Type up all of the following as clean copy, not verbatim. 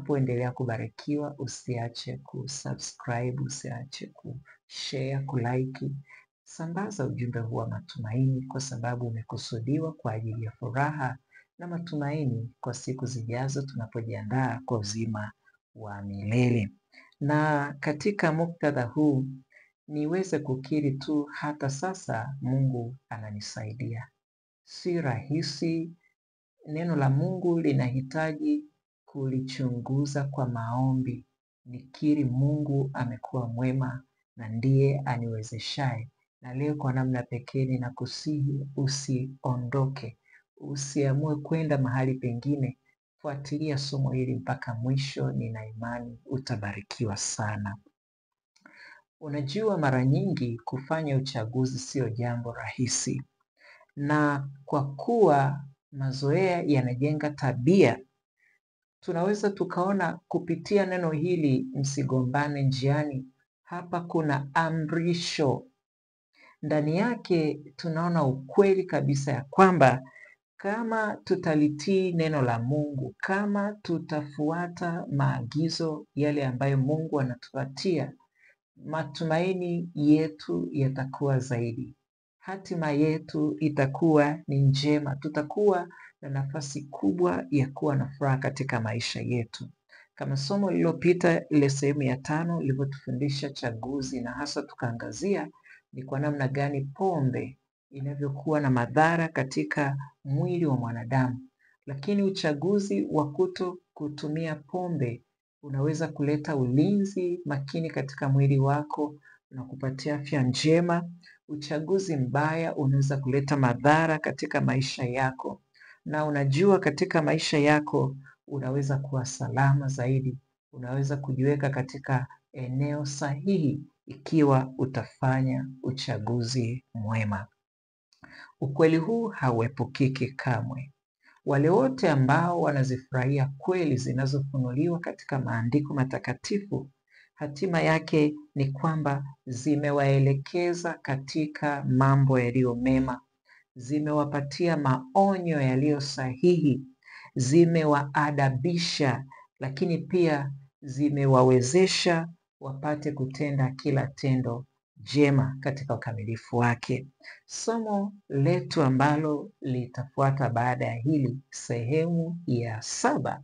Unapoendelea kubarikiwa, usiache kusubscribe, usiache kushare, kulike. Sambaza ujumbe huu wa matumaini, kwa sababu umekusudiwa kwa ajili ya furaha na matumaini kwa siku zijazo tunapojiandaa kwa uzima wa milele. Na katika muktadha huu niweze kukiri tu, hata sasa Mungu ananisaidia. Si rahisi, neno la Mungu linahitaji kulichunguza kwa maombi. Nikiri Mungu amekuwa mwema na ndiye aniwezeshaye. Na leo kwa namna pekee ninakusihi usiondoke. Usiamue kwenda mahali pengine. Fuatilia somo hili mpaka mwisho, nina imani utabarikiwa sana. Unajua, mara nyingi kufanya uchaguzi sio jambo rahisi. Na kwa kuwa mazoea yanajenga tabia, tunaweza tukaona kupitia neno hili msigombane njiani, hapa kuna amrisho. Ndani yake tunaona ukweli kabisa ya kwamba kama tutalitii neno la Mungu, kama tutafuata maagizo yale ambayo Mungu anatupatia, matumaini yetu yatakuwa zaidi. Hatima yetu itakuwa ni njema. Tutakuwa na nafasi kubwa ya kuwa na furaha katika maisha yetu. Kama somo lililopita, ile sehemu ya 5 ilivyotufundisha chaguzi, na hasa tukaangazia ni kwa namna gani pombe inavyokuwa na madhara katika mwili wa mwanadamu. Lakini uchaguzi wa kutumia pombe unaweza kuleta ulinzi makini katika mwili wako na kupatia afya njema. Uchaguzi mbaya unaweza kuleta madhara katika maisha yako, na unajua, katika maisha yako unaweza kuwa salama zaidi. Unaweza kujiweka katika eneo sahihi ikiwa utafanya uchaguzi mwema. Ukweli huu hauepukiki kamwe. Wale wote ambao wanazifurahia kweli zinazofunuliwa katika maandiko matakatifu, hatima yake ni kwamba zimewaelekeza katika mambo yaliyo mema, zimewapatia maonyo yaliyo sahihi, zimewaadabisha, lakini pia zimewawezesha wapate kutenda kila tendo jema katika ukamilifu wake. Somo letu ambalo litafuata baada ya hili, sehemu ya 7,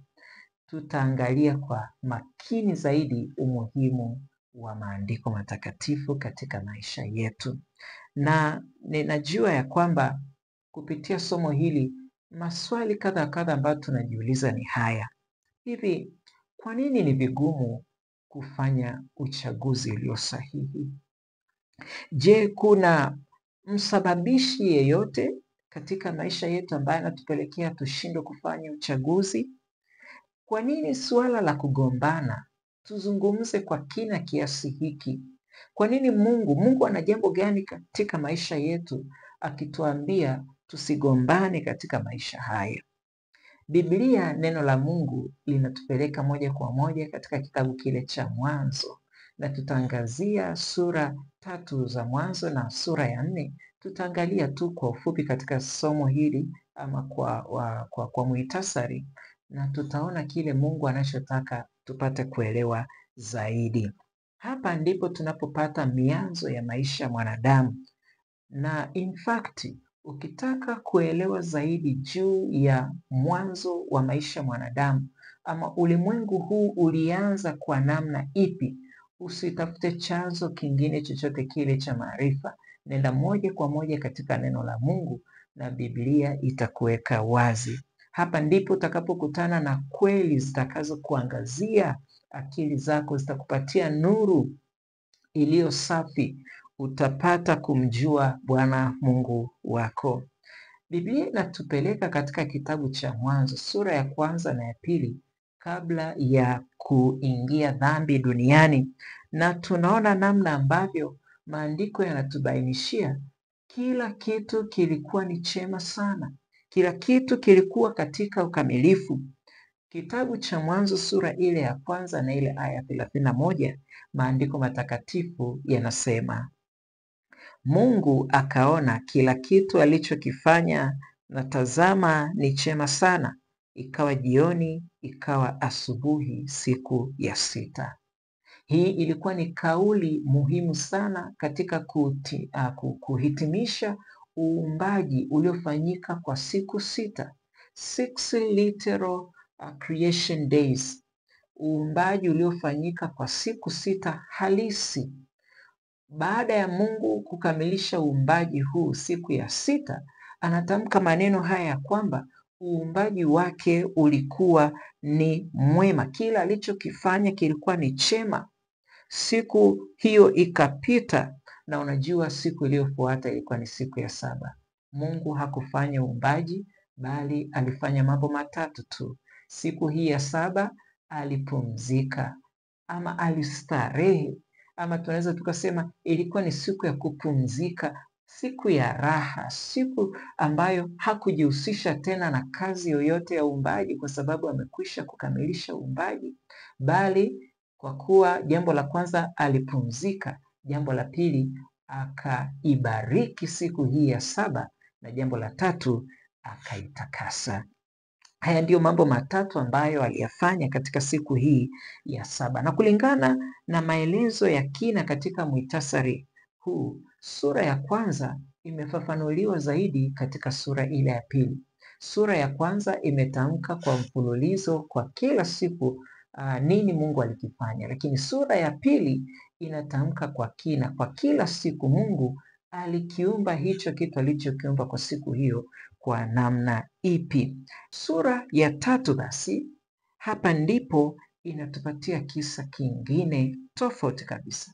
tutaangalia kwa makini zaidi umuhimu wa maandiko matakatifu katika maisha yetu. Na ninajua ya kwamba kupitia somo hili maswali kadha kadha ambayo tunajiuliza ni haya: hivi, kwa nini ni vigumu kufanya uchaguzi ulio sahihi? Je, kuna msababishi yeyote katika maisha yetu ambaye anatupelekea tushindwe kufanya uchaguzi? Kwa nini suala la kugombana tuzungumze kwa kina kiasi hiki? Kwa nini Mungu ana jambo gani katika maisha yetu akituambia tusigombane katika maisha haya? Biblia, neno la Mungu, linatupeleka moja kwa moja katika kitabu kile cha Mwanzo, na tutaangazia sura 3 za Mwanzo na sura ya 4. Tutaangalia tu kwa ufupi katika somo hili ama kwa muhtasari, na tutaona kile Mungu anachotaka tupate kuelewa zaidi. Hapa ndipo tunapopata mianzo ya maisha ya mwanadamu. Na in fact, ukitaka kuelewa zaidi juu ya mwanzo wa maisha ya mwanadamu ama ulimwengu huu ulianza kwa namna ipi, usitafute chanzo kingine chochote kile cha maarifa. Nenda moja kwa moja katika neno la Mungu na Biblia itakuweka wazi. Hapa ndipo utakapokutana na kweli zitakazo kuangazia akili zako, zitakupatia nuru iliyo safi. Utapata kumjua Bwana Mungu wako. Biblia inatupeleka katika kitabu cha Mwanzo sura ya 1 na ya 2, kabla ya kuingia dhambi duniani, na tunaona namna ambavyo maandiko yanatubainishia kila kitu kilikuwa ni chema sana. Kila kitu kilikuwa katika ukamilifu. Kitabu cha Mwanzo sura ile ya 1 na ile aya 31, maandiko matakatifu yanasema, Mungu akaona kila kitu alichokifanya, na tazama ni chema sana. ikawa jioni, ikawa asubuhi siku ya 6. Hii ilikuwa ni kauli muhimu sana katika kuhitimisha uumbaji uliofanyika kwa siku 6. 6 literal creation days. Uumbaji uliofanyika kwa siku 6 halisi. Baada ya Mungu kukamilisha uumbaji huu siku ya 6, anatamka maneno haya ya kwamba uumbaji wake ulikuwa ni mwema. Kila alichokifanya kilikuwa ni chema. Siku hiyo ikapita, na unajua siku iliyofuata ilikuwa ni siku ya 7. Mungu hakufanya uumbaji, bali alifanya mambo matatu tu. Siku hii ya 7 alipumzika, ama alistarehe, ama tunaweza tukasema ilikuwa ni siku ya kupumzika, siku ya raha, siku ambayo hakujihusisha tena na kazi yoyote ya uumbaji, kwa sababu amekwisha kukamilisha uumbaji, bali kwa kuwa jambo la kwanza alipumzika, jambo la pili akaibariki siku hii ya 7, na jambo la tatu akaitakasa. Haya ndiyo mambo matatu ambayo aliyafanya katika siku hii ya 7. Na kulingana na maelezo ya kina katika muhtasari huu, sura ya kwanza imefafanuliwa zaidi katika sura ile ya pili. Sura ya kwanza imetamka kwa mfululizo kwa kila siku nini Mungu alikifanya, lakini sura ya pili inatamka kwa kina kwa kila siku Mungu alikiumba hicho kitu alichokiumba kwa siku hiyo kwa namna ipi. Sura ya 3 basi, hapa ndipo inatupatia kisa kingine tofauti kabisa.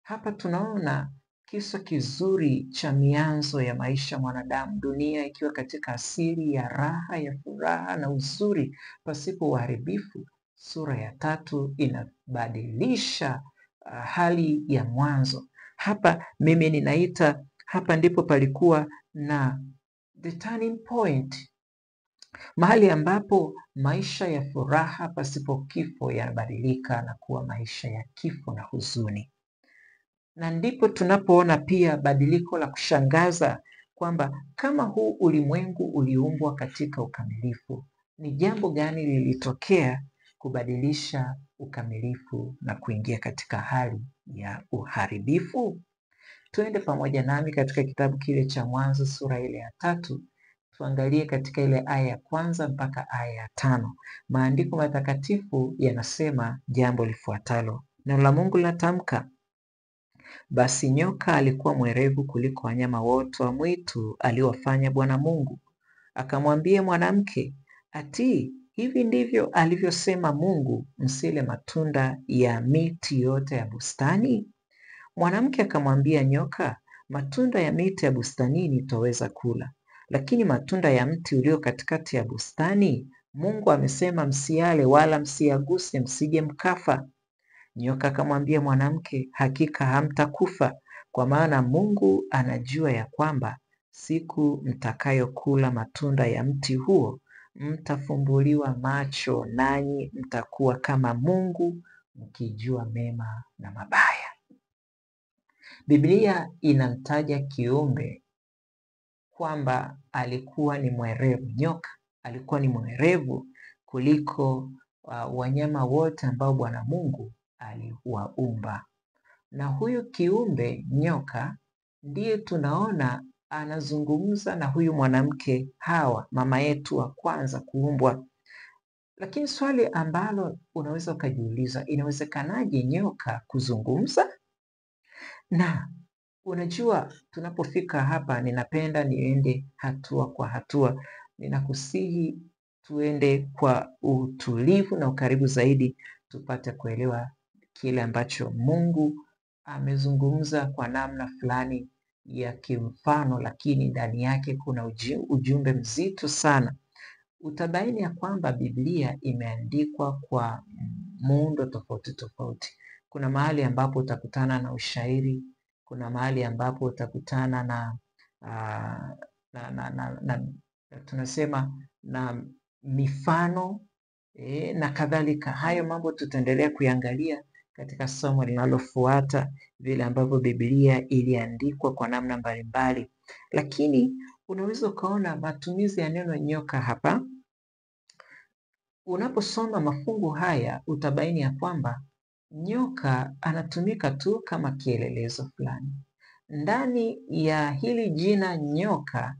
Hapa tunaona kisa kizuri cha mianzo ya maisha mwanadamu, dunia ikiwa katika asili ya raha, ya furaha na uzuri pasipo uharibifu. Sura ya 3 inabadilisha hali ya mwanzo. Hapa mimi ninaita, hapa ndipo palikuwa na the turning point, mahali ambapo maisha ya furaha pasipo kifo yanabadilika na kuwa maisha ya kifo na huzuni. Na ndipo tunapoona pia badiliko la kushangaza kwamba kama huu ulimwengu uliumbwa katika ukamilifu, ni jambo gani lilitokea kubadilisha ukamilifu na kuingia katika hali ya uharibifu? Tuende pamoja nami katika kitabu kile cha Mwanzo sura ile ya 3, tuangalie katika ile aya ya 1 mpaka aya ya 5. Maandiko matakatifu yanasema jambo lifuatalo. Neno la Mungu linatamka, basi nyoka alikuwa mwerevu kuliko wanyama wote wa mwitu aliowafanya Bwana Mungu. Akamwambia mwanamke, ati hivi ndivyo alivyosema Mungu, msile matunda ya miti yote ya bustani? Mwanamke akamwambia nyoka, matunda ya miti ya bustanini twaweza kula, lakini matunda ya mti ulio katikati ya bustani, Mungu amesema msiale wala msiyaguse, msije mkafa. Nyoka akamwambia mwanamke, hakika hamtakufa, kwa maana Mungu anajua ya kwamba siku mtakayokula matunda ya mti huo mtafumbuliwa macho, nanyi mtakuwa kama Mungu, mkijua mema na mabaya. Biblia inamtaja kiumbe kwamba alikuwa ni mwerevu. Nyoka alikuwa ni mwerevu kuliko wanyama wote ambao Bwana Mungu aliwaumba. Na huyu kiumbe nyoka ndiye tunaona anazungumza na huyu mwanamke Hawa, mama yetu wa kwanza kuumbwa. Lakini swali ambalo unaweza ukajiuliza, inawezekanaje nyoka kuzungumza? Na unajua tunapofika hapa, ninapenda niende hatua kwa hatua. Ninakusihi tuende kwa utulivu na ukaribu zaidi, tupate kuelewa kile ambacho Mungu amezungumza kwa namna fulani ya kimfano, lakini ndani yake kuna ujumbe mzito sana. Utabaini ya kwamba Biblia imeandikwa kwa muundo tofauti tofauti. Kuna mahali ambapo utakutana na ushairi, kuna mahali ambapo utakutana na tunasema na mifano na kadhalika. Hayo mambo tutaendelea kuangalia katika somo linalofuata, vile ambavyo Biblia iliandikwa kwa namna mbalimbali. Lakini unaweza ukaona matumizi ya neno nyoka hapa Unaposoma mafungu haya utabaini ya kwamba nyoka anatumika tu kama kielelezo fulani. Ndani ya hili jina nyoka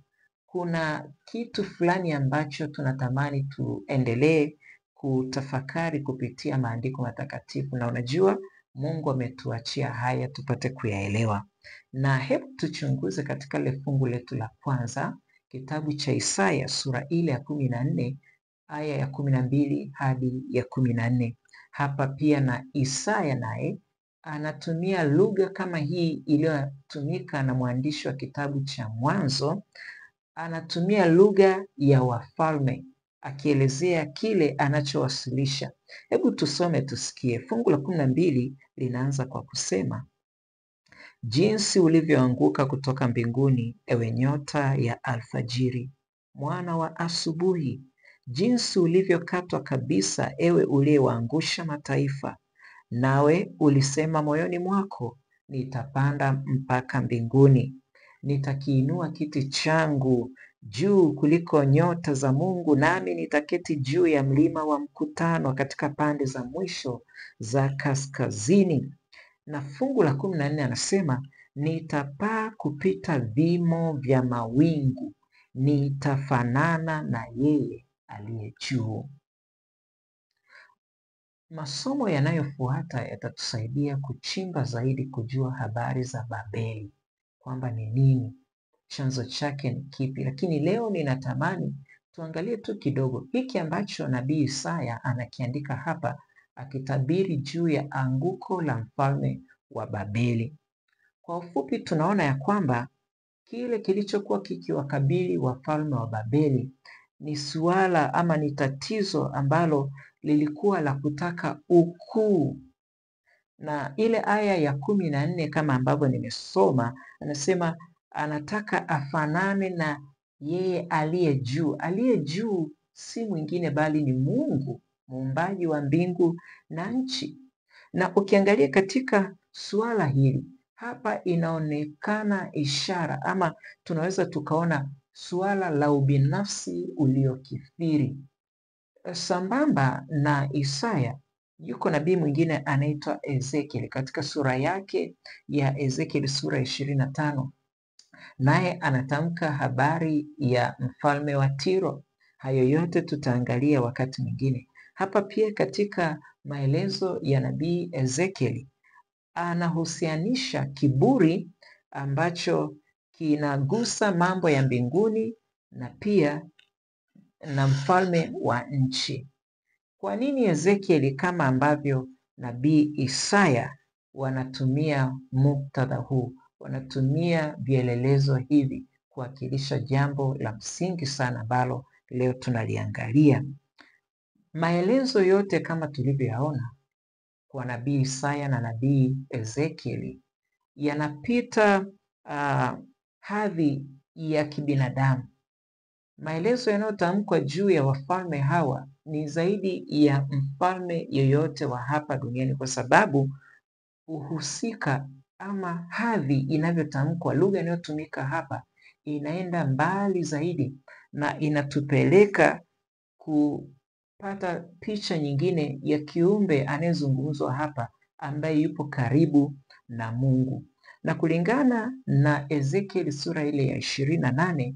kuna kitu fulani ambacho tunatamani tuendelee kutafakari kupitia maandiko matakatifu, na unajua Mungu ametuachia haya tupate kuyaelewa. Na hebu tuchunguze katika ile fungu letu la kwanza, kitabu cha Isaya sura ile ya 14 aya ya 12 hadi ya 14. Hapa pia na Isaya naye anatumia lugha kama hii iliyotumika na mwandishi wa kitabu cha Mwanzo. Anatumia lugha ya wafalme akielezea kile anachowasilisha. Hebu tusome tusikie. Fungu la 12 linaanza kwa kusema, jinsi ulivyoanguka kutoka mbinguni, ewe nyota ya alfajiri, mwana wa asubuhi, jinsi ulivyokatwa kabisa, ewe uliyewaangusha mataifa. Nawe ulisema moyoni mwako, nitapanda mpaka mbinguni, nitakiinua kiti changu juu kuliko nyota za Mungu, nami nitaketi juu ya mlima wa mkutano katika pande za mwisho za kaskazini. Na fungu la 14 anasema, nitapaa kupita vimo vya mawingu, nitafanana na yeye aliye juu. Masomo yanayofuata yatatusaidia kuchimba zaidi kujua habari za Babeli, kwamba ni nini, chanzo chake ni kipi. Lakini leo ninatamani tuangalie tu kidogo hiki ambacho nabii Isaya anakiandika hapa, akitabiri juu ya anguko la mfalme wa Babeli. Kwa ufupi, tunaona ya kwamba kile kilichokuwa kikiwakabili wafalme wa Babeli ni suala ama ni tatizo ambalo lilikuwa la kutaka ukuu. Na ile aya ya 14 kama ambavyo nimesoma, anasema anataka afanane na yeye aliye juu. Aliye juu si mwingine bali ni Mungu, muumbaji wa mbingu na nchi. Na ukiangalia katika suala hili hapa, inaonekana ishara ama tunaweza tukaona suala la ubinafsi uliokithiri. Sambamba na Isaya yuko nabii mwingine anaitwa Ezekiel katika sura yake ya Ezekiel sura 25, naye anatamka habari ya mfalme wa Tiro. Hayo yote tutaangalia wakati mwingine. Hapa pia katika maelezo ya nabii Ezekiel anahusianisha kiburi ambacho kinagusa mambo ya mbinguni na pia na mfalme wa nchi. Kwa nini Ezekiel kama ambavyo nabii Isaya wanatumia muktadha huu, wanatumia vielelezo hivi kuwakilisha jambo la msingi sana ambalo leo tunaliangalia? Maelezo yote kama tulivyoyaona kwa nabii Isaya na nabii Ezekiel yanapita hadhi ya kibinadamu. Maelezo yanayotamkwa juu ya wafalme hawa ni zaidi ya mfalme yoyote wa hapa duniani, kwa sababu uhusika ama hadhi inavyotamkwa, lugha inayotumika hapa inaenda mbali zaidi na inatupeleka kupata picha nyingine ya kiumbe anayezungumzwa hapa ambaye yupo karibu na Mungu. Na kulingana na Ezekiel sura ile ya 28,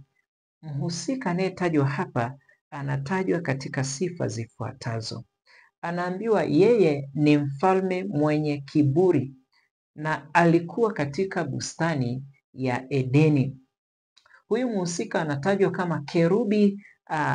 mhusika anayetajwa hapa anatajwa katika sifa zifuatazo. Anaambiwa yeye ni mfalme mwenye kiburi na alikuwa katika bustani ya Edeni. Huyu mhusika anatajwa kama kerubi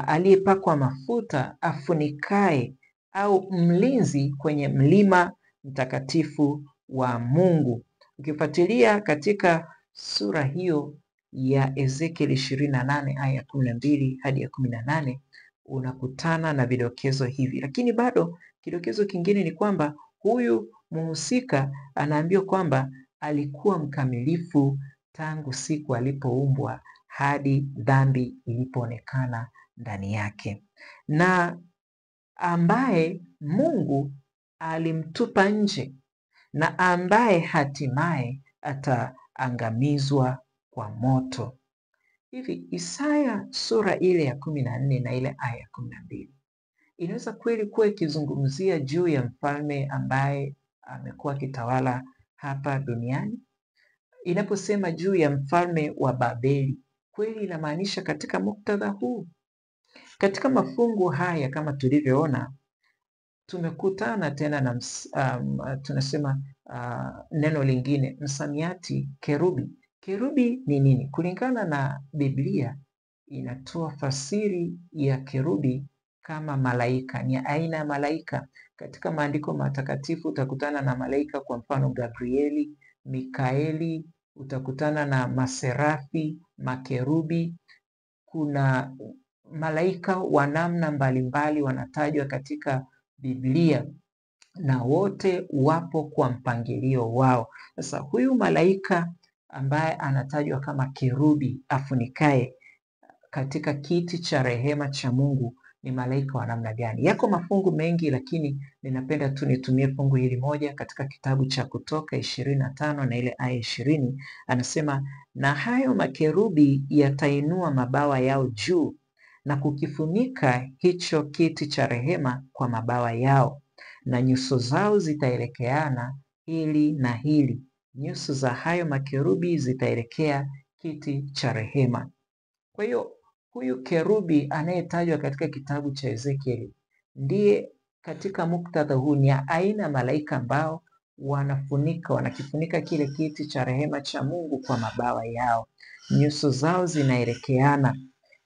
aliyepakwa mafuta afunikae au mlinzi kwenye mlima mtakatifu wa Mungu. Ukifuatilia katika sura hiyo ya Ezekiel 28 aya 12 hadi ya 18 unakutana na vidokezo hivi. Lakini bado kidokezo kingine ni kwamba huyu mhusika anaambiwa kwamba alikuwa mkamilifu tangu siku alipoumbwa hadi dhambi ilipoonekana ndani yake, na ambaye Mungu alimtupa nje na ambaye hatimaye ataangamizwa kwa moto. Hivi Isaya sura ile ya 14 na ile aya ya 12 inaweza kweli kuwa ikizungumzia juu ya mfalme ambaye amekuwa akitawala hapa duniani. Inaposema juu ya mfalme wa Babeli, kweli inamaanisha katika muktadha huu? Katika mafungu haya kama tulivyoona, tumekutana tena na tunasema neno lingine, msamiati kerubi. Kerubi ni nini? Kulingana na Biblia inatoa fasiri ya kerubi kama malaika, ni aina ya malaika. Katika maandiko matakatifu utakutana na malaika, kwa mfano Gabrieli, Mikaeli, utakutana na maserafi, makerubi. Kuna malaika wa namna mbalimbali wanatajwa katika Biblia na wote wapo kwa mpangilio wao. Sasa huyu malaika ambaye anatajwa kama kerubi afunikaye katika kiti cha rehema cha Mungu ni malaika wa namna gani? Yako mafungu mengi, lakini ninapenda tu nitumie fungu hili moja katika kitabu cha Kutoka 25 na ile aya 20. Anasema, na hayo makerubi yatainua mabawa yao juu na kukifunika hicho kiti cha rehema kwa mabawa yao, na nyuso zao zitaelekeana hili na hili. Nyuso za hayo makerubi zitaelekea kiti cha rehema. Kwa hiyo huyu kerubi anayetajwa katika kitabu cha Ezekieli ndiye katika muktadha huu ni aina ya malaika ambao wanakifunika kile kiti cha rehema cha Mungu kwa mabawa yao. Nyuso zao zinaelekeana.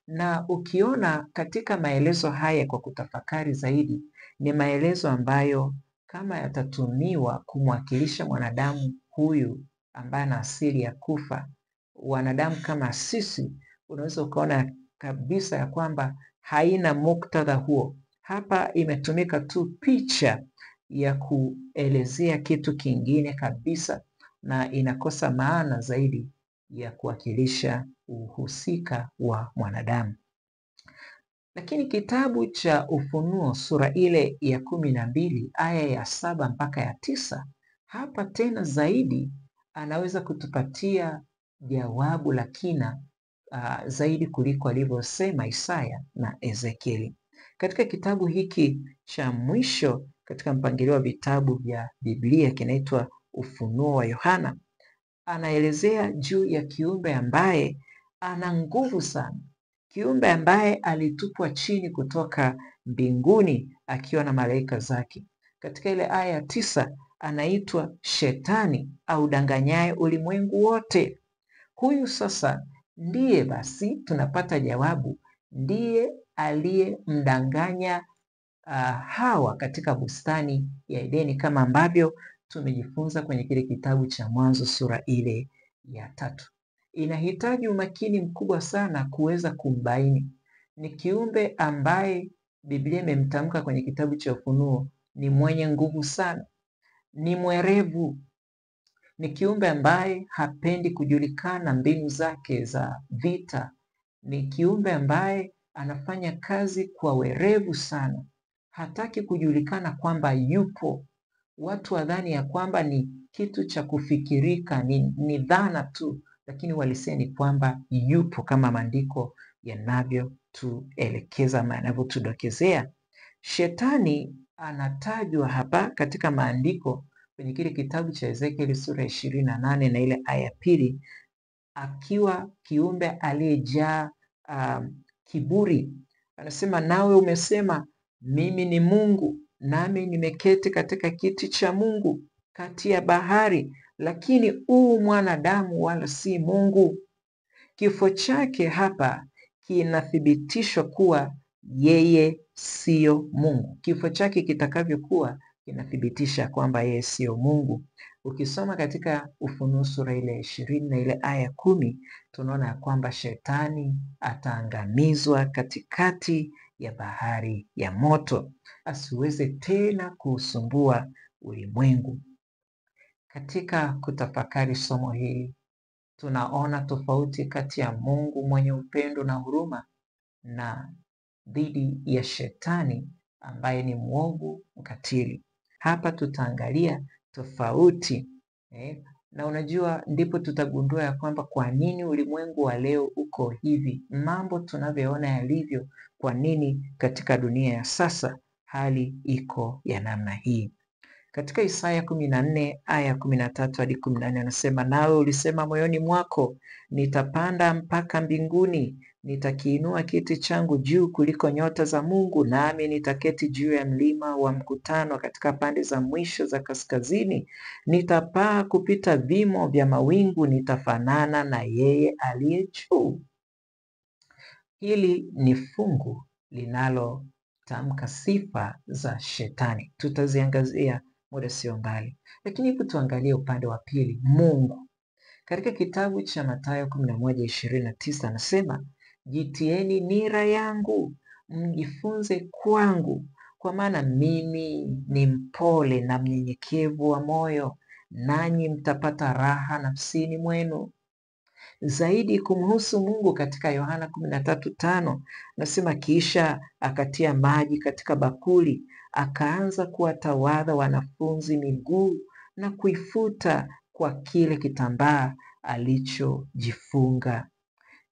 Na ukiona katika maelezo haya kwa kutafakari zaidi, ni maelezo ambayo kama yatatumiwa kumwakilisha mwanadamu huyu ambaye ana asili ya kufa, wanadamu kama sisi, unaweza ukaona kabisa ya kwamba haina muktadha huo. Hapa imetumika tu picha ya kuelezea kitu kingine kabisa, na inakosa maana zaidi ya kuwakilisha uhusika wa mwanadamu. Lakini kitabu cha Ufunuo sura ile ya 12 aya ya 7 mpaka ya 9, hapa tena zaidi anaweza kutupatia jawabu la kina zaidi kuliko alivyosema Isaya na Ezekieli. Katika kitabu hiki cha mwisho katika mpangilio wa vitabu vya Biblia kinaitwa Ufunuo wa Yohana, anaelezea juu ya kiumbe ambaye ana nguvu sana, kiumbe ambaye alitupwa chini kutoka mbinguni akiwa na malaika zake. Katika ile aya ya 9 anaitwa Shetani au danganyaye ulimwengu wote. Huyu sasa ndiye basi tunapata jawabu, ndiye aliyemdanganya Hawa katika bustani ya Edeni, kama ambavyo tumejifunza kwenye kile kitabu cha Mwanzo sura ile ya 3. Inahitaji umakini mkubwa sana kuweza kumbaini. Ni kiumbe ambaye Biblia imemtamka kwenye kitabu cha Ufunuo ni mwenye nguvu sana, ni mwerevu, ni kiumbe ambaye hapendi kujulikana mbinu zake za vita, ni kiumbe ambaye anafanya kazi kwa werevu sana, hataki kujulikana kwamba yupo. Watu wadhani ya kwamba ni kitu cha kufikirika, ni dhana tu, lakini walisia ni kwamba yupo kama maandiko yanavyotuelekeza ama yanavyotudokezea. Shetani anatajwa hapa katika maandiko kwenye kile kitabu cha Ezekieli sura 28 na ile aya ya 2, akiwa kiumbe aliyejaa kiburi. Anasema, nawe umesema mimi ni Mungu, nami nimeketi katika kiti cha Mungu kati ya bahari, lakini mwanadamu wala si Mungu. Kifo chake hapa kinathibitishwa kuwa yeye siyo Mungu. Kifo chake kitakavyokuwa kinathibitisha kwamba yeye siyo Mungu. Ukisoma katika Ufunuo sura ile 20 na ile aya 10, tunaona ya kwamba Shetani ataangamizwa katikati ya bahari ya moto, asiweze tena kuusumbua ulimwengu. Katika kutafakari somo hili, tunaona tofauti kati ya Mungu mwenye upendo na huruma na dhidi ya Shetani ambaye ni mwovu mkatili. Hapa tutaangalia tofauti na unajua, ndipo tutagundua ya kwamba kwa nini ulimwengu wa leo uko hivi, mambo tunavyoona yalivyo, kwa nini katika dunia ya sasa hali iko ya namna hii. Katika Isaya 14 aya 13 hadi 14 anasema, nawe ulisema moyoni mwako, nitapanda mpaka mbinguni, nitakiinua kiti changu juu kuliko nyota za Mungu, nami nitaketi juu ya mlima wa mkutano katika pande za mwisho za kaskazini. Nitapaa kupita vimo vya mawingu, nitafanana na yeye aliye juu. Hili ni fungu linalotamka sifa za Shetani. Tutaziangazia muda sio mbali, lakini hebu tuangalie upande wa pili, Mungu. Katika kitabu cha Mathayo 11:29 anasema, jitieni nira yangu, mjifunze kwangu, kwa maana mimi ni mpole na mnyenyekevu wa moyo, nanyi mtapata raha nafsini mwenu. Zaidi kumhusu Mungu katika Yohana 13:5 nasema, kisha akatia maji katika bakuli, akaanza kuwatawadha wanafunzi miguu na kuifuta kwa kile kitambaa alichojifunga.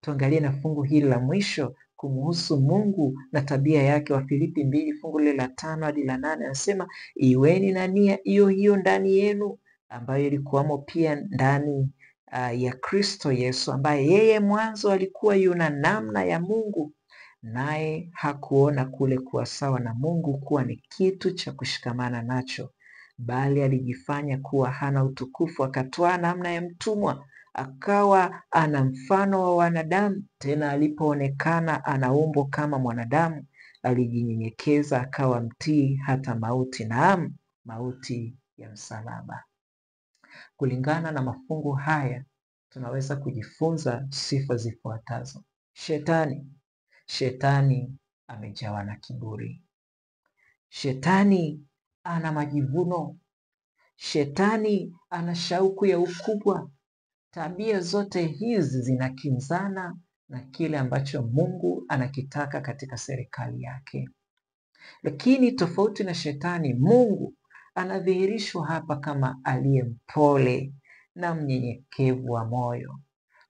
Tuangalie na fungu hili la mwisho kumhusu Mungu na tabia yake. Wafilipi 2 fungu lile la 5 hadi la 8 anasema, iweni na nia hiyo hiyo ndani yenu, ambayo ilikuwamo pia ndani ya Kristo Yesu, ambaye yeye mwanzo alikuwa yuna namna ya Mungu, naye hakuona kule kuwa sawa na Mungu kuwa ni kitu cha kushikamana nacho, bali alijifanya kuwa hana utukufu, akatwaa namna ya mtumwa, akawa ana mfano wa wanadamu. Tena alipoonekana ana umbo kama mwanadamu, alijinyenyekeza akawa mtii hata mauti, naam, mauti ya msalaba. Kulingana na mafungu haya tunaweza kujifunza sifa zifuatazo. Shetani amejawa na kiburi. Shetani ana majivuno. Shetani ana shauku ya ukubwa. Tabia zote hizi zinakinzana na kile ambacho Mungu anakitaka katika serikali yake. Lakini tofauti na Shetani, Mungu anadhihirishwa hapa kama aliye mpole na mnyenyekevu wa moyo,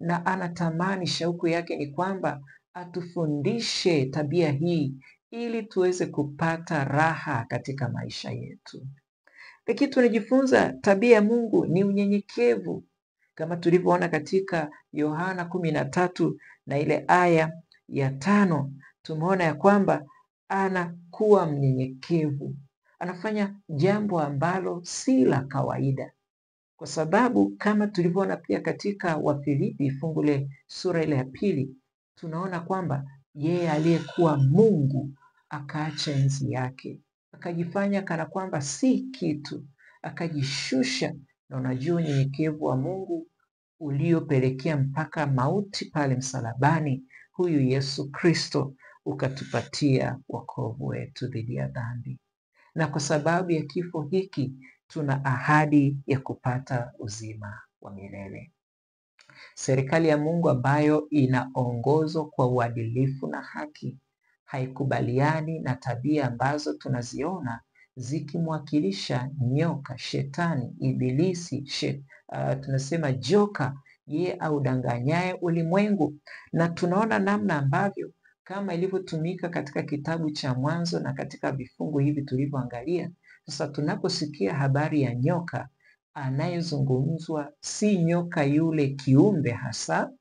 na anatamani, shauku yake ni kwamba atufundishe tabia hii ili tuweze kupata raha katika maisha yetu. Lakini tunajifunza tabia ya Mungu ni unyenyekevu, kama tulivyoona katika Yohana 13 na ile aya ya 5, tumeona ya kwamba anakuwa mnyenyekevu, anafanya jambo ambalo si la kawaida, kwa sababu kama tulivyoona pia katika Wafilipi sura ile ya 2, tunaona kwamba yeye aliyekuwa Mungu akaacha enzi yake, akajifanya kana kwamba si kitu, akajishusha. Na unajua unyenyekevu wa Mungu uliopelekea mpaka mauti pale msalabani, huyu Yesu Kristo ukatupatia wokovu wetu dhidi ya dhambi. Na kwa sababu ya kifo hiki tuna ahadi ya kupata uzima wa milele. Serikali ya Mungu ambayo inaongozwa kwa uadilifu na haki haikubaliani na tabia ambazo tunaziona zikimwakilisha nyoka, Shetani, Ibilisi, tunasema joka, yeye audanganyaye ulimwengu. Na tunaona namna ambavyo kama ilivyotumika katika kitabu cha Mwanzo na katika vifungu hivi tulivyoangalia. Sasa tunaposikia habari ya nyoka, anayezungumzwa si nyoka yule kiumbe hasa,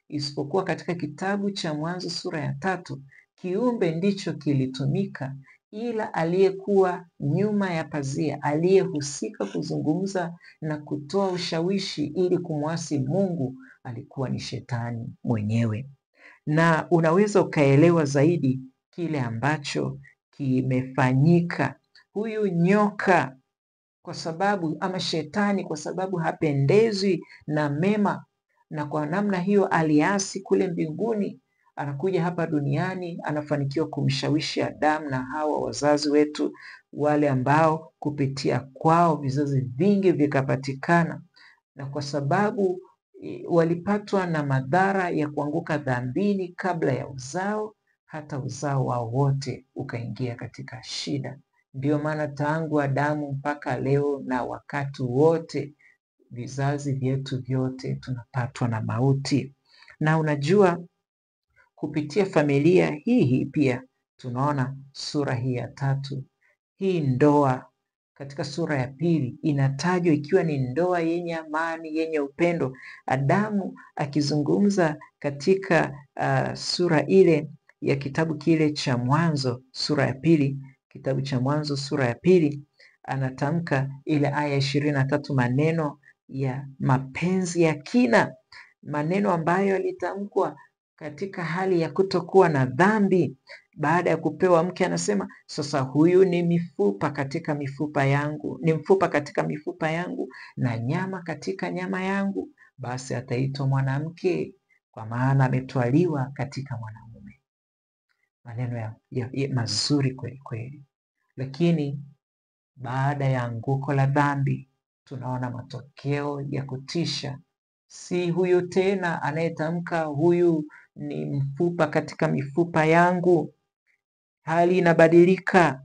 isipokuwa katika kitabu cha Mwanzo sura ya 3 kiumbe ndicho kilitumika, ila aliyekuwa nyuma ya pazia, aliyehusika kuzungumza na kutoa ushawishi ili kumwasi Mungu, alikuwa ni Shetani mwenyewe. Na unaweza ukaelewa zaidi kile ambacho kimefanyika. Huyu nyoka kwa sababu, ama Shetani kwa sababu hapendezwi na mema, na kwa namna hiyo aliasi kule mbinguni, anakuja hapa duniani, anafanikiwa kumshawishi Adamu na Hawa, wazazi wetu wale ambao kupitia kwao vizazi vingi vikapatikana. Na kwa sababu walipatwa na madhara ya kuanguka dhambini kabla ya uzao, hata uzao wao wote ukaingia katika shida. Ndio maana tangu Adamu mpaka leo na wakati wote vizazi vyetu vyote tunapatwa na mauti. Na unajua kupitia familia hii pia tunaona sura hii ya 3 Hii ndoa katika sura ya pili inatajwa ikiwa ni ndoa yenye amani, yenye upendo. Adamu akizungumza katika sura ile ya kitabu kile cha Mwanzo sura ya pili, kitabu cha Mwanzo sura ya pili, anatamka ile aya 23 maneno ya mapenzi ya kina, maneno ambayo yalitamkwa katika hali ya kutokuwa na dhambi. Baada ya kupewa mke anasema, sasa huyu ni mifupa katika mifupa yangu, ni mfupa katika mifupa yangu na nyama katika nyama yangu, basi ataitwa mwanamke, kwa maana ametwaliwa katika mwanamume. Maneno ya mazuri kweli kweli. Lakini baada ya anguko la dhambi tunaona matokeo ya kutisha. Si huyu tena anayetamka huyu ni mfupa katika mifupa yangu. Hali inabadilika.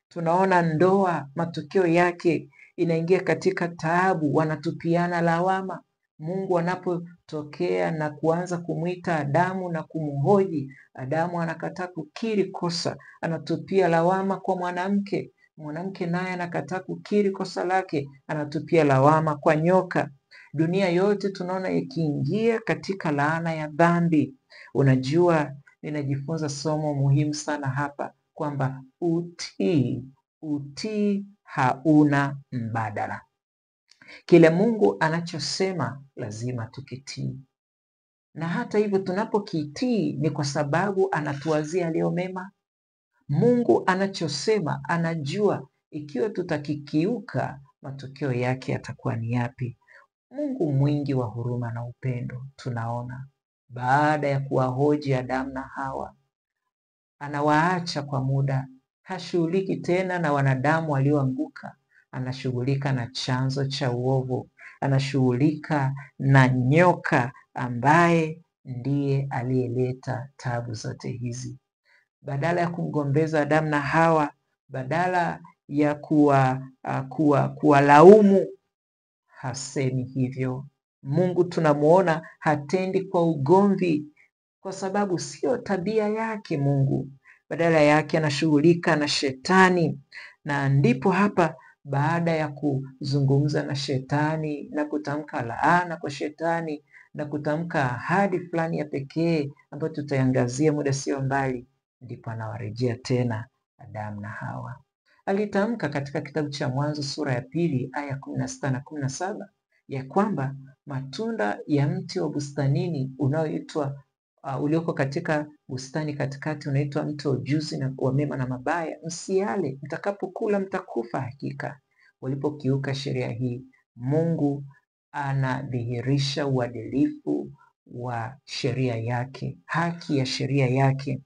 Tunaona ndoa, matokeo yake inaingia katika taabu, wanatupiana lawama. Mungu anapotokea na kuanza kumwita Adamu na kumhoji, Adamu anakataa kukiri kosa, anatupia lawama kwa mwanamke. Mwanamke naye anakataa kukiri kosa lake, anatupia lawama kwa nyoka. Dunia yote tunaona ikiingia katika laana ya dhambi. Unajua, ninajifunza somo muhimu sana hapa, kwamba utii hauna mbadala. Kile Mungu anachosema lazima tukitii, na hata hivyo tunapokitii ni kwa sababu anatuwazia yaliyo mema. Mungu anachosema anajua ikiwa tutakikiuka matokeo yake yatakuwa ni yapi. Mungu mwingi wa huruma na upendo, tunaona baada ya kuwahoji Adamu na Hawa anawaacha kwa muda. Hashughuliki tena na wanadamu walioanguka, anashughulika na chanzo cha uovu, anashughulika na nyoka ambaye ndiye aliyeleta tabu zote hizi. Badala ya kumgombeza Adamu na Hawa, badala ya kuwalaumu, hasemi hivyo. Mungu tunamuona hatendi kwa ugomvi, kwa sababu sio tabia yake Mungu. Badala yake anashughulika na shetani, na ndipo hapa baada ya kuzungumza na shetani na kutamka laana kwa shetani na kutamka ahadi fulani ya pekee ambayo tutaiangazia muda sio mbali, ndipo anawarejea tena Adamu na Hawa. Alitamka katika kitabu cha Mwanzo sura ya pili aya 16 na 17 ya kwamba matunda ya mti wa bustanini unaoitwa ulioko katika bustani katikati unaitwa mti wa ujuzi wa mema na mabaya, msiale, mtakapokula mtakufa hakika. Walipokiuka sheria hii, Mungu anadhihirisha uadilifu wa sheria yake, haki ya sheria yake.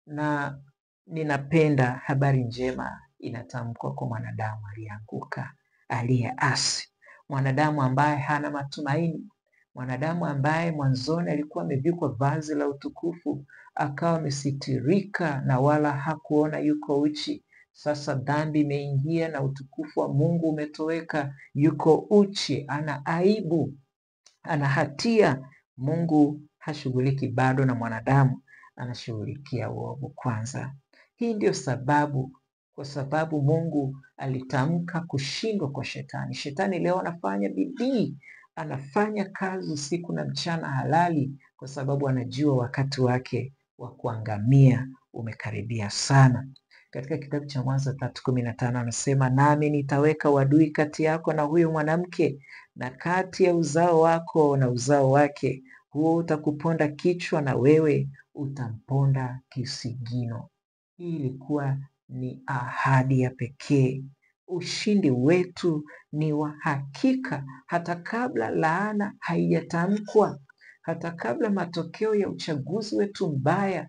Na ninapenda habari njema inatamkwa kwa mwanadamu aliyeanguka, aliyeasi, mwanadamu ambaye hana matumaini, mwanadamu ambaye mwanzoni alikuwa amevikwa vazi la utukufu, akawa amesitirika na wala hakuona yuko uchi. Sasa dhambi imeingia na utukufu wa Mungu umetoweka, yuko uchi, ana aibu, ana hatia. Mungu hashughuliki bado na mwanadamu, anashughulikia uovu kwanza. Hii ndio sababu, kwa sababu Mungu alitamka kushindwa kwa shetani. Shetani leo anafanya bidii, anafanya kazi usiku na mchana halali, kwa sababu anajua wakati wake wa kuangamia umekaribia sana. Katika kitabu cha Mwanzo 3:15 anasema, nami nitaweka uadui kati yako na huyo mwanamke na kati ya uzao wako na uzao wake, huo utakuponda kichwa na wewe utamponda kisigino. Hii ilikuwa ni ahadi ya pekee. Ushindi wetu ni wa hakika, hata kabla laana haijatamkwa, hata kabla matokeo ya uchaguzi wetu mbaya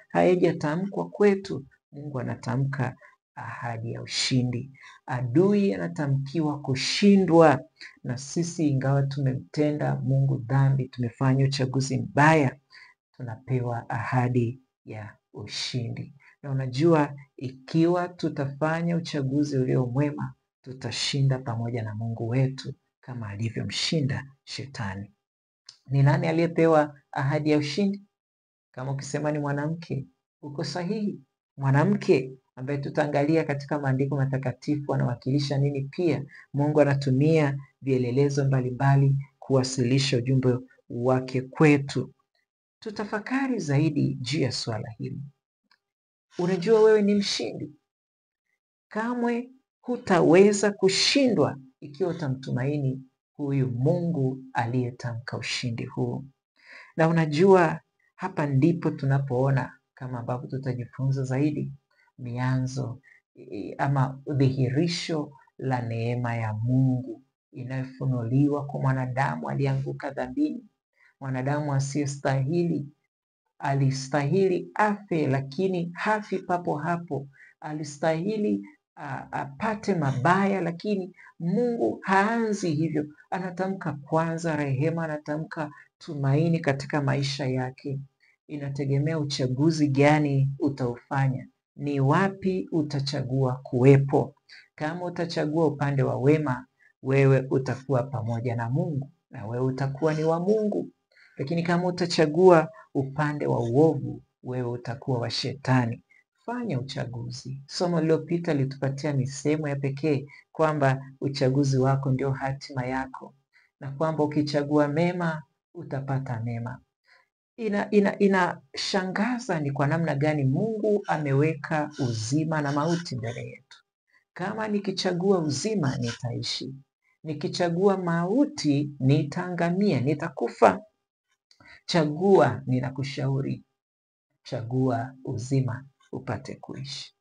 hayajatamkwa kwetu. Mungu anatamka ahadi ya ushindi. Adui anatamkiwa kushindwa, na sisi ingawa tumemtenda Mungu dhambi, tumefanya uchaguzi mbaya, tunapewa ahadi ya ushindi. Na unajua, ikiwa tutafanya uchaguzi ulio mwema, tutashinda pamoja na Mungu wetu kama alivyomshinda shetani. Ni nani aliyepewa ahadi ya ushindi? Kama ukisema ni mwanamke, uko sahihi. Mwanamke ambaye tutaangalia katika maandiko matakatifu anawakilisha nini. Pia Mungu anatumia vielelezo mbalimbali kuwasilisha ujumbe wake kwetu. Tutafakari zaidi juu ya swala hili. Unajua wewe ni mshindi. Kamwe hutaweza kushindwa ikiwa utamtumaini huyu Mungu aliyetamka ushindi huu. Na unajua hapa ndipo tunapoona, kama ambavyo tutajifunza zaidi, mianzo ama dhihirisho la neema ya Mungu inayofunuliwa kwa mwanadamu aliyeanguka dhambini, mwanadamu asiyestahili. Alistahili afe, lakini hafi papo hapo. Alistahili apate mabaya, lakini Mungu haanzi hivyo. Anatamka kwanza rehema, anatamka tumaini katika maisha yake. Inategemea uchaguzi gani utaufanya, ni wapi utachagua kuwepo. Kama utachagua upande wa wema, wewe utakuwa pamoja na Mungu na wewe utakuwa ni wa Mungu. Lakini kama utachagua upande wa uovu, wewe utakuwa wa Shetani. Fanya uchaguzi. Somo lililopita litupatia misemo ya pekee kwamba uchaguzi wako ndio hatima yako, na kwamba ukichagua mema utapata mema. Inashangaza ni kwa namna gani Mungu ameweka uzima na mauti mbele yetu. Kama nikichagua uzima nitaishi, nikichagua mauti nitaangamia, nitakufa. Chagua, ninakushauri, chagua uzima upate kuishi.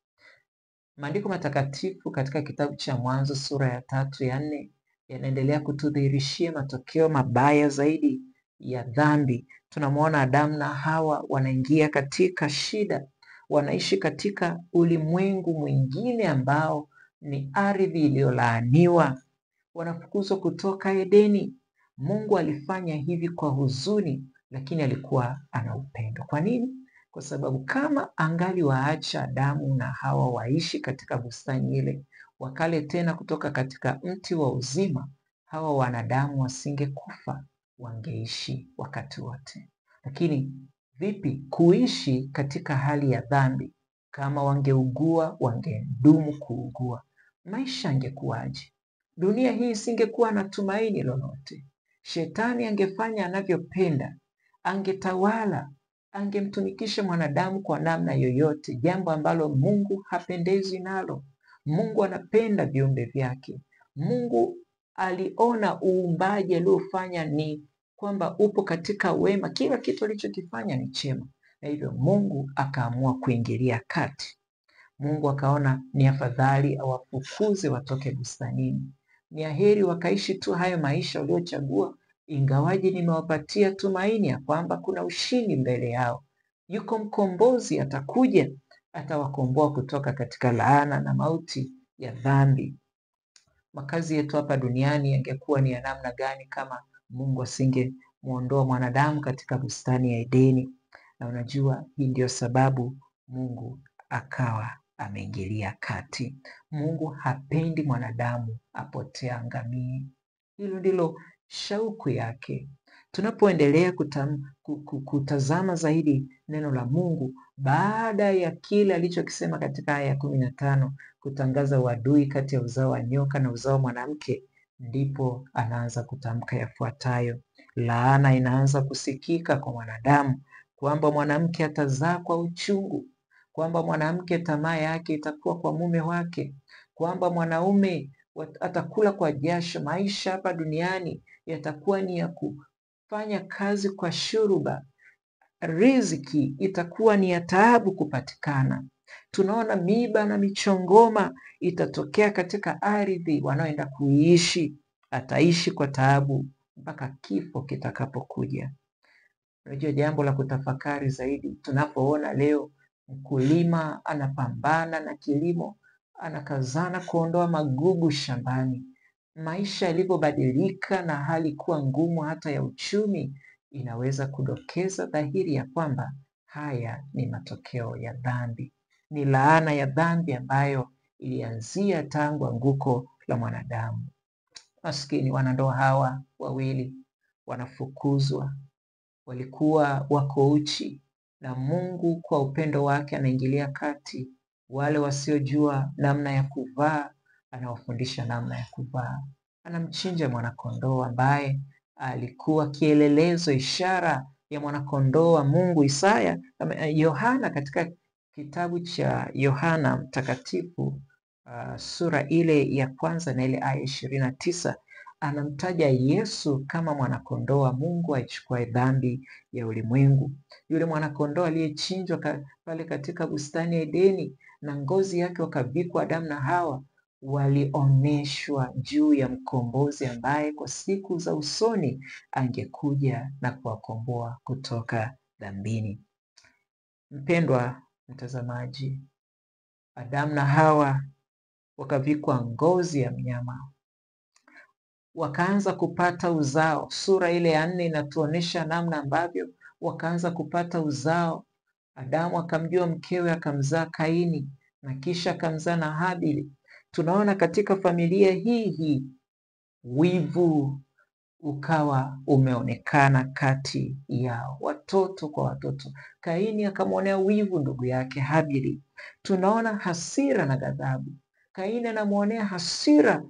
Maandiko matakatifu katika kitabu cha Mwanzo sura ya 3, ya 4 yanaendelea kutudhihirishia matokeo mabaya zaidi ya dhambi. Tunamwona Adamu na Hawa wanaingia katika shida, wanaishi katika ulimwengu mwingine ambao ni ardhi iliyolaaniwa, wanafukuzwa kutoka Edeni. Mungu alifanya hivi kwa huzuni, lakini alikuwa ana upendo. Kwa nini? Kwa sababu kama angali waacha Adamu na Hawa waishi katika bustani ile, wakale tena kutoka katika mti wa uzima, hawa wanadamu wasingekufa, wangeishi wakati wote. Lakini vipi kuishi katika hali ya dhambi? Kama wangeugua, wangedumu kuugua, maisha angekuwaje? Dunia hii isingekuwa na tumaini lolote. Shetani angefanya anavyopenda, angetawala, angemtumikisha mwanadamu kwa namna yoyote, jambo ambalo Mungu hapendezi nalo. Mungu anapenda viumbe vyake. Mungu aliona uumbaji aliofanya ni kwamba upo katika wema, kila kitu alichokifanya ni chema, na hivyo Mungu akaamua kuingilia kati. Mungu akaona ni afadhali awafukuze watoke bustanini. Ni aheri wakaishi tu hayo maisha waliochagua, ingawaji nimewapatia tumaini ya kwamba kuna ushindi mbele yao. Yuko mkombozi atakuja, atawakomboa kutoka katika laana na mauti ya dhambi. Makazi yetu hapa duniani yangekuwa ni ya namna gani kama Mungu asingemuondoa mwanadamu katika bustani ya Edeni? Na unajua hii ndio sababu Mungu akawa ameingilia kati. Mungu hapendi mwanadamu apotee, angamie. Hilo ndilo shauku yake. Tunapoendelea kutazama zaidi neno la Mungu, baada ya kile alichokisema katika aya ya 15, kutangaza uadui kati ya uzao wa nyoka na uzao wa mwanamke, ndipo anaanza kutamka yafuatayo. Laana inaanza kusikika kwa mwanadamu, kwamba mwanamke atazaa kwa uchungu, kwamba mwanamke tamaa yake itakuwa kwa mume wake, kwamba mwanaume atakula kwa jasho. Maisha hapa duniani yatakuwa ni ya kufanya kazi kwa shuruba. Riziki itakuwa ni ya taabu kupatikana. Tunaona miiba na michongoma itatokea katika ardhi wanaoenda kuiishi. Ataishi kwa taabu mpaka kifo kitakapokuja. Unajua, jambo la kutafakari zaidi tunapoona leo mkulima anapambana na kilimo, anakazana kuondoa magugu shambani. Maisha yalipobadilika na hali kuwa ngumu hata ya uchumi, inaweza kudokeza dhahiri ya kwamba haya ni matokeo ya dhambi. Ni laana ya dhambi ambayo ilianzia tangu anguko la mwanadamu. Maskini wanandoa hawa wawili wanafukuzwa, walikuwa wako uchi, na Mungu kwa upendo wake anaingilia kati Wale wasiojua namna ya kuvaa, anawafundisha namna ya kuvaa. Anamchinja mwanakondoo ambaye alikuwa kielelezo, ishara ya mwanakondoo wa Mungu. Yohana katika kitabu cha Yohana Mtakatifu sura ile ya kwanza na ile aya 29 anamtaja Yesu kama mwanakondoo wa Mungu aichukuaye dhambi ya ulimwengu. Yule mwanakondoo aliyechinjwa pale katika bustani ya Edeni na ngozi yake wakavikwa Adamu na Hawa, walioneshwa juu ya mkombozi ambaye kwa siku za usoni angekuja na kuwakomboa kutoka dhambini. Mpendwa mtazamaji, Adamu na Hawa wakavikwa ngozi ya mnyama, wakaanza kupata uzao. Sura ile ya 4 inatuonesha namna ambavyo wakaanza kupata uzao. Adamu akamjua mkewe, akamzaa Kaini na kisha akamzaa na Habili. Tunaona katika familia hii wivu ukawa umeonekana kati yao, watoto kwa watoto. Kaini akamwonea wivu ndugu yake Habili. Tunaona hasira na ghadhabu. Kaini anamwonea hasira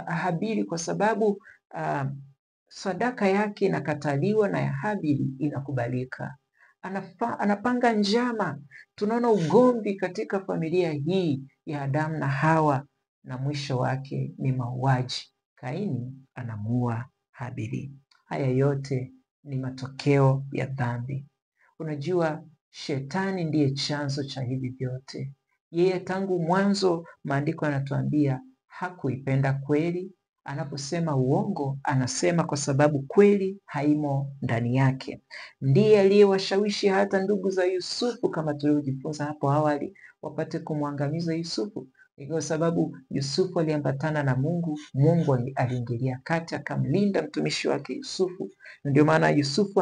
Habili kwa sababu sadaka yake inakataliwa na ya Habili inakubalika. Anapanga njama. Tunaona ugomvi katika familia hii ya Adamu na Hawa, na mwisho wake ni mauaji. Kaini anamuua Habili. Haya yote ni matokeo ya dhambi. Unajua, shetani ndiye chanzo cha hivi vyote. Yeye tangu mwanzo, maandiko yanatuambia hakuipenda kweli. Anaposema uongo, anasema kwa sababu kweli haimo ndani yake. Ndiye aliyewashawishi hata ndugu za Yusufu, kama tulivyojifunza hapo awali, wapate kumwangamiza Yusufu. Kwa sababu Yusufu aliambatana na Mungu, Mungu aliingilia kati akamlinda mtumishi wake Yusufu. Ndio maana Yusufu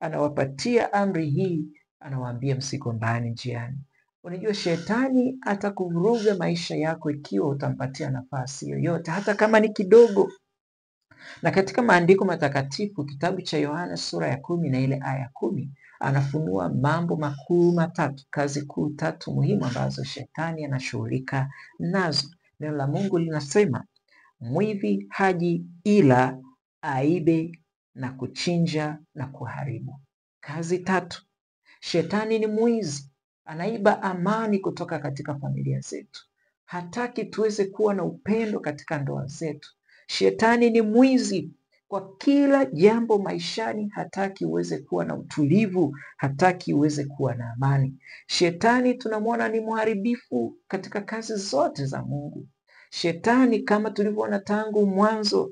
anawapatia amri hii, anawaambia msigombane njiani. Unajua, shetani atakuvuruga maisha yako ikiwa utampatia nafasi yoyote, hata kama ni kidogo. Na katika maandiko matakatifu, kitabu cha Yohana sura ya 10 na ile aya 10, anafunua mambo makuu matatu, kazi kuu tatu muhimu ambazo shetani anashughulika nazo. Neno la Mungu linasema, mwivi haji ila aibe na kuchinja na kuharibu. Kazi tatu. Shetani ni mwizi, anaiba amani kutoka katika familia zetu. Hataki tuweze kuwa na upendo katika ndoa zetu. Shetani ni mwizi kwa kila jambo maishani, hataki uweze kuwa na utulivu, hataki uweze kuwa na amani. Shetani tunamwona ni mharibifu katika kazi zote za Mungu. Shetani kama tulivyoona tangu mwanzo,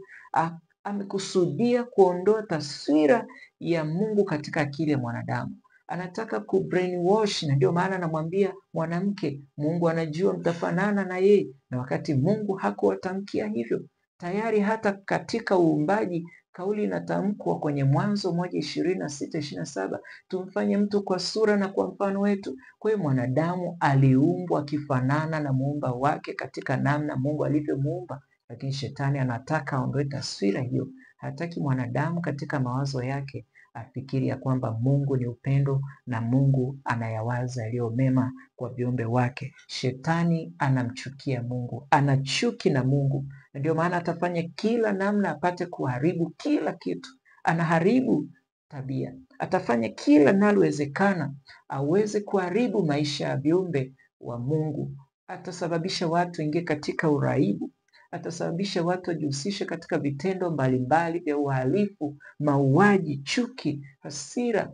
amekusudia kuondoa taswira ya Mungu katika akili ya mwanadamu. Anataka kubrainwash, na ndio maana anamwambia mwanamke, Mungu anajua mtafanana na yeye, na wakati Mungu hakuwatamkia hivyo. Tayari hata katika uumbaji kauli inatamkwa kwenye Mwanzo 1:26-27, tumfanye mtu kwa sura na kwa mfano wetu. Kwa hiyo mwanadamu aliumbwa akifanana na muumba wake katika namna Mungu alivyomuumba, lakini shetani anataka aondoe taswira hiyo. Hataki mwanadamu katika mawazo yake afikiri ya kwamba Mungu ni upendo na Mungu anayawaza yaliyo mema kwa viumbe wake. Shetani anamchukia Mungu, ana chuki na Mungu, na ndio maana atafanya kila namna apate kuharibu kila kitu. Anaharibu tabia, atafanya kila linalowezekana aweze kuharibu maisha ya viumbe wa Mungu. Atasababisha watu ingie katika uraibu, atasababisha watu wajihusishe katika vitendo mbalimbali vya uhalifu, mauaji, chuki, hasira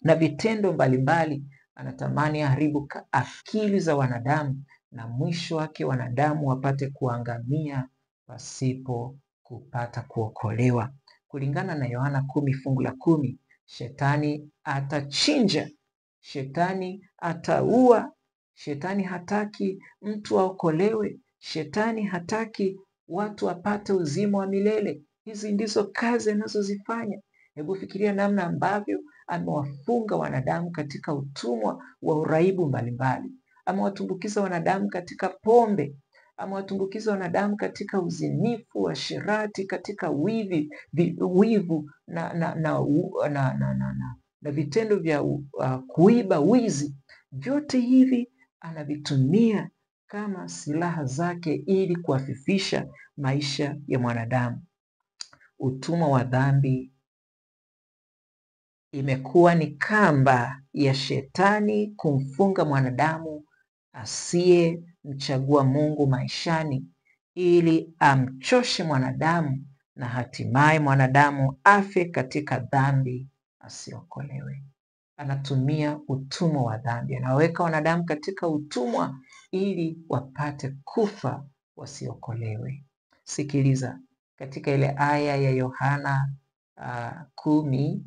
na vitendo mbalimbali. Anatamani haribu akili za wanadamu, na mwisho wake wanadamu wapate kuangamia pasipo kupata kuokolewa. Kulingana na Yohana 10 fungu la 10, shetani atachinja, shetani ataua, shetani hataki mtu aokolewe, shetani hataki watu wapate uzima wa milele. Hizi ndizo kazi anazozifanya. Hebu fikiria namna ambavyo amewafunga wanadamu katika utumwa wa uraibu mbalimbali. Amewatumbukiza wanadamu katika pombe, amewatumbukiza wanadamu katika uzinifu, uasherati, katika wivu na vitendo vya kuiba, wizi. Vyote hivi anavitumia kama silaha zake ili kuafifisha maisha ya mwanadamu. Utumwa wa dhambi imekuwa ni kamba ya shetani kumfunga mwanadamu asiyemchagua Mungu maishani, ili amchoshe mwanadamu na hatimaye mwanadamu afe katika dhambi asiokolewe. Anatumia utumwa wa dhambi, anaweka wanadamu katika utumwa ili wapate kufa wasiokolewe. Sikiliza, katika ile aya ya Yohana 10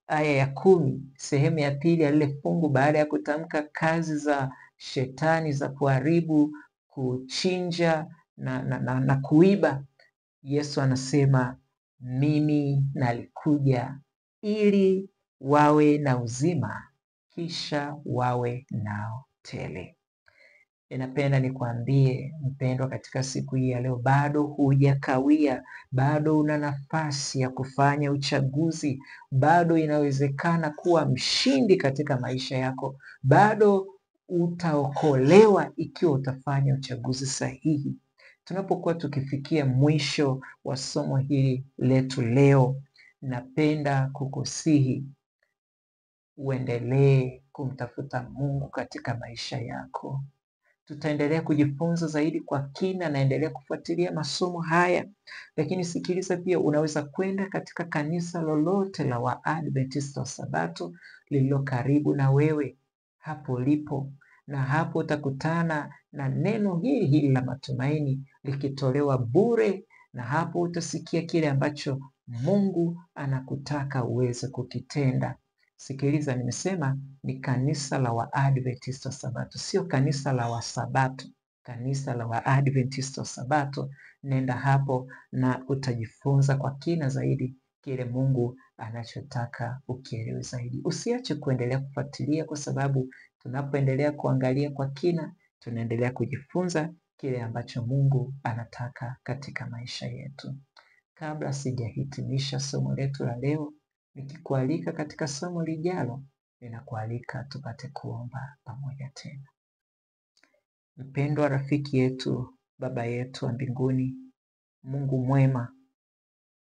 aya ya 10 sehemu ya pili ya lile fungu, baada ya kutamka kazi za shetani za kuharibu, kuchinja na kuiba, Yesu anasema, mimi nalikuja ili wawe na uzima, kisha wawe nao tele. Ninapenda nikwambie mpendwa, katika siku hii ya leo, bado hujakawia, bado una nafasi ya kufanya uchaguzi, bado inawezekana kuwa mshindi katika maisha yako, bado utaokolewa ikiwa utafanya uchaguzi sahihi. Tunapokuwa tukifikia mwisho wa somo hili letu leo, napenda kukusihi uendelee kumtafuta Mungu katika maisha yako. Tutaendelea kujifunza zaidi kwa kina, naendelea kufuatilia masomo haya. Lakini sikiliza pia, unaweza kwenda katika kanisa lolote la Waadventista wa Sabato lililo karibu na wewe hapo ulipo, na hapo utakutana na neno hili hili la matumaini likitolewa bure, na hapo utasikia kile ambacho Mungu anakutaka uweze kukitenda. Sikiliza, nimesema ni kanisa la Waadventista wa Sabato, sio kanisa la Wasabato, kanisa la Waadventista wa Sabato. Nenda hapo na utajifunza kwa kina zaidi kile Mungu anachotaka ukielewe zaidi. Usiache kuendelea kufuatilia, kwa sababu tunapoendelea kuangalia kwa kina, tunaendelea kujifunza kile ambacho Mungu anataka katika maisha yetu. Kabla sijahitimisha somo letu la leo, nikikualika katika somo lijalo, ninakualika tupate kuomba pamoja tena. Mpendwa rafiki yetu, Baba yetu wa mbinguni, Mungu mwema,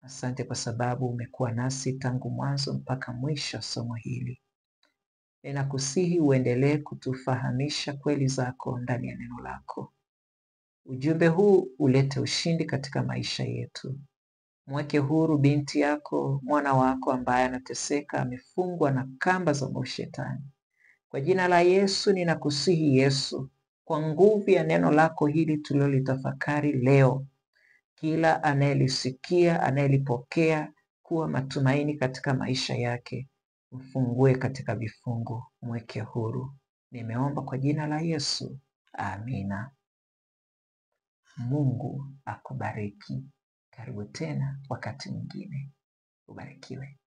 asante kwa sababu umekuwa nasi tangu mwanzo mpaka mwisho somo hili. Ninakusihi uendelee kutufahamisha kweli zako ndani ya neno lako. Ujumbe huu ulete ushindi katika maisha yetu. Mweke huru binti yako, mwana wako ambaye anateseka, amefungwa na kamba za mashetani. Kwa jina la Yesu ninakusihi Yesu, kwa nguvu ya neno lako hili tulilolitafakari leo, kila anayelisikia, anayelipokea kuwa matumaini katika maisha yake, mfungue katika vifungo, mweke huru. Nimeomba kwa jina la Yesu, amina. Mungu akubariki. Karibu tena wakati mwingine. Ubarikiwe.